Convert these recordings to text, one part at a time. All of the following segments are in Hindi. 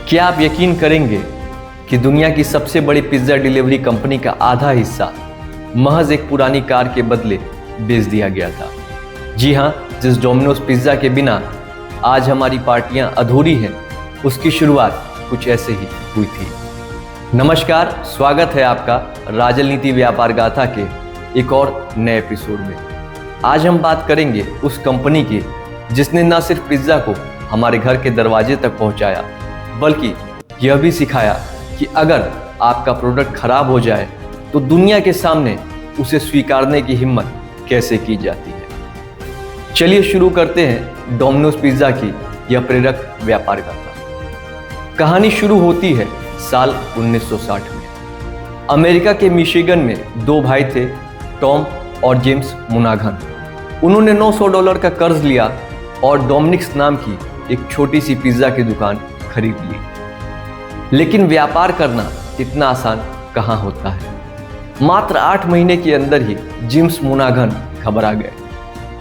क्या आप यकीन करेंगे कि दुनिया की सबसे बड़ी पिज्ज़ा डिलीवरी कंपनी का आधा हिस्सा महज एक पुरानी कार के बदले बेच दिया गया था। जी हाँ, जिस डोमिनोज पिज्ज़ा के बिना आज हमारी पार्टियां अधूरी हैं, उसकी शुरुआत कुछ ऐसे ही हुई थी। नमस्कार, स्वागत है आपका राजनीति व्यापार गाथा के एक और नए एपिसोड में। आज हम बात करेंगे उस कंपनी की जिसने न सिर्फ पिज्ज़ा को हमारे घर के दरवाजे तक पहुंचाया, बल्कि यह भी सिखाया कि अगर आपका प्रोडक्ट खराब हो जाए तो दुनिया के सामने उसे स्वीकारने की हिम्मत कैसे की जाती है। चलिए शुरू करते हैं डोमिनोज पिज्ज़ा की यह प्रेरक व्यापार गाथा। कहानी शुरू होती है साल 1960 में। अमेरिका के मिशिगन में दो भाई थे, टॉम और जेम्स मुनाघन। उन्होंने $900 का कर्ज लिया और डोमिनिक्स नाम की एक छोटी सी पिज्ज़ा की दुकान खरीद ली। लेकिन व्यापार करना इतना आसान कहाँ होता है। मात्र 8 महीने के अंदर ही जेम्स मुनाघन घबरा गए।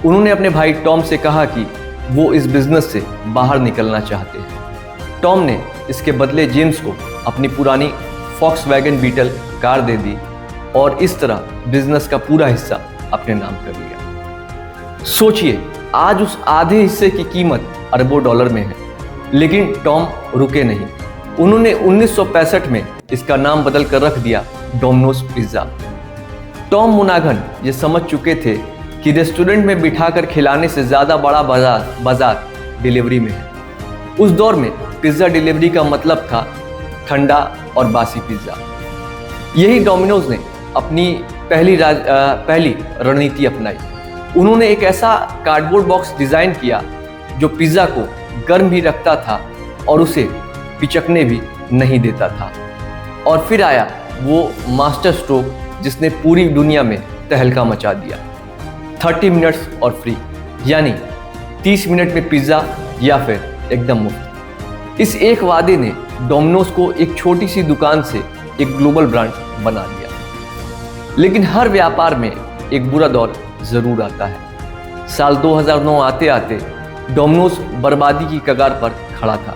उन्होंने अपने भाई टॉम से कहा कि वो इस बिजनेस से बाहर निकलना चाहते हैं। टॉम ने इसके बदले जेम्स को अपनी पुरानी फॉक्सवैगन बीटल कार दे दी और इस तरह बिजनेस का पूरा हिस्सा अपने नाम कर लिया। सोचिए, आज उस आधे हिस्से की कीमत अरबों डॉलर में है, लेकिन टॉम रुके नहीं। उन्होंने 1965 में इसका नाम बदल कर रख दिया डोमिनोज पिज्ज़ा। टॉम मुनाघन ये समझ चुके थे कि रेस्टोरेंट में बिठाकर खिलाने से ज़्यादा बड़ा बाजार डिलीवरी में है। उस दौर में पिज्ज़ा डिलीवरी का मतलब था ठंडा और बासी पिज्ज़ा। यही डोमिनोज ने अपनी पहली रणनीति अपनाई। उन्होंने एक ऐसा कार्डबोर्ड बॉक्स डिज़ाइन किया जो पिज़्ज़ा को गर्म भी रखता था और उसे पिचकने भी नहीं देता था। और फिर आया वो मास्टर स्ट्रोक जिसने पूरी दुनिया में तहलका मचा दिया। 30 मिनट्स और फ्री, यानी 30 मिनट में पिज़्ज़ा या फिर एकदम मुफ्त। इस एक वादे ने डोमिनोज को एक छोटी सी दुकान से एक ग्लोबल ब्रांड बना दिया। लेकिन हर व्यापार में एक बुरा दौर ज़रूर आता है। साल 2009 आते आते डोमिनोज बर्बादी की कगार पर खड़ा था।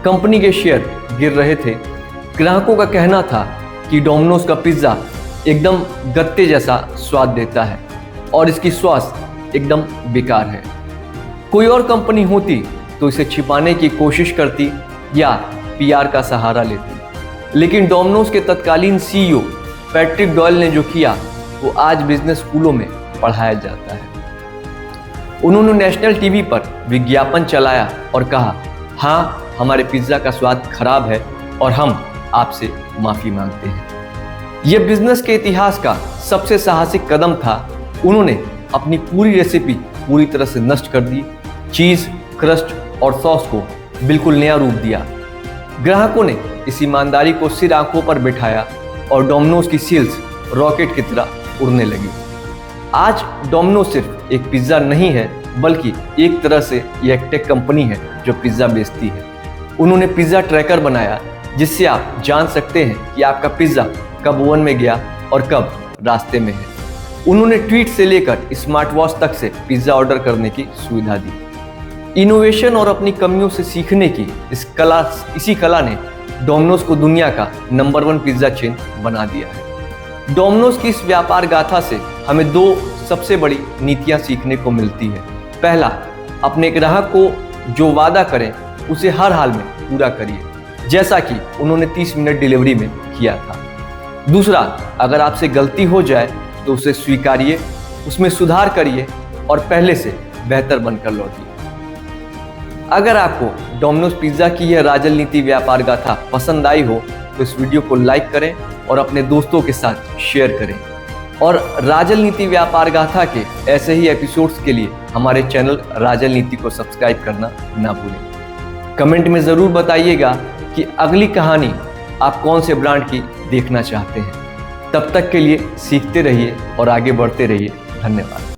कंपनी के शेयर गिर रहे थे। ग्राहकों का कहना था कि डोमिनोज का पिज्ज़ा एकदम गत्ते जैसा स्वाद देता है और इसकी स्वास्थ्य एकदम बेकार है। कोई और कंपनी होती तो इसे छिपाने की कोशिश करती या पीआर का सहारा लेती, लेकिन डोमिनोज के तत्कालीन सीईओ पैट्रिक डॉयल ने जो किया वो आज बिजनेस स्कूलों में पढ़ाया जाता है। उन्होंने नेशनल टीवी पर विज्ञापन चलाया और कहा, हाँ, हमारे पिज्ज़ा का स्वाद खराब है और हम आपसे माफ़ी मांगते हैं। यह बिजनेस के इतिहास का सबसे साहसिक कदम था। उन्होंने अपनी पूरी रेसिपी पूरी तरह से नष्ट कर दी। चीज़, क्रस्ट और सॉस को बिल्कुल नया रूप दिया। ग्राहकों ने इस ईमानदारी को सिर आंखों पर बिठाया और डोमिनोज की सेल्स रॉकेट की तरह उड़ने लगी। आज डोमिनोज सिर्फ एक पिज्ज़ा नहीं है, बल्कि एक तरह से यह एक टेक कंपनी है जो पिज्ज़ा बेचती है। उन्होंने पिज्ज़ा ट्रैकर बनाया जिससे आप जान सकते हैं कि आपका पिज्ज़ा कब ओवन में गया और कब रास्ते में है। उन्होंने ट्वीट से लेकर स्मार्ट वॉच तक से पिज्ज़ा ऑर्डर करने की सुविधा दी। इनोवेशन और अपनी कमियों से सीखने की इसी कला ने डोमिनोज को दुनिया का नंबर 1 पिज्ज़ा चेन बना दिया है। डोमिनोज की इस व्यापार गाथा से हमें 2 सबसे बड़ी नीतियां सीखने को मिलती है। पहला, अपने ग्राहक को जो वादा करें उसे हर हाल में पूरा करिए, जैसा कि उन्होंने 30 मिनट डिलीवरी में किया था। दूसरा, अगर आपसे गलती हो जाए तो उसे स्वीकारिए, उसमें सुधार करिए और पहले से बेहतर बनकर लौटिए। अगर आपको डोमिनोज पिज्ज़ा की यह राजनीति व्यापार गाथा पसंद आई हो तो इस वीडियो को लाइक करें और अपने दोस्तों के साथ शेयर करें। और राजनीति व्यापार गाथा के ऐसे ही एपिसोड्स के लिए हमारे चैनल राजनीति को सब्सक्राइब करना ना भूलें। कमेंट में ज़रूर बताइएगा कि अगली कहानी आप कौन से ब्रांड की देखना चाहते हैं। तब तक के लिए सीखते रहिए और आगे बढ़ते रहिए। धन्यवाद।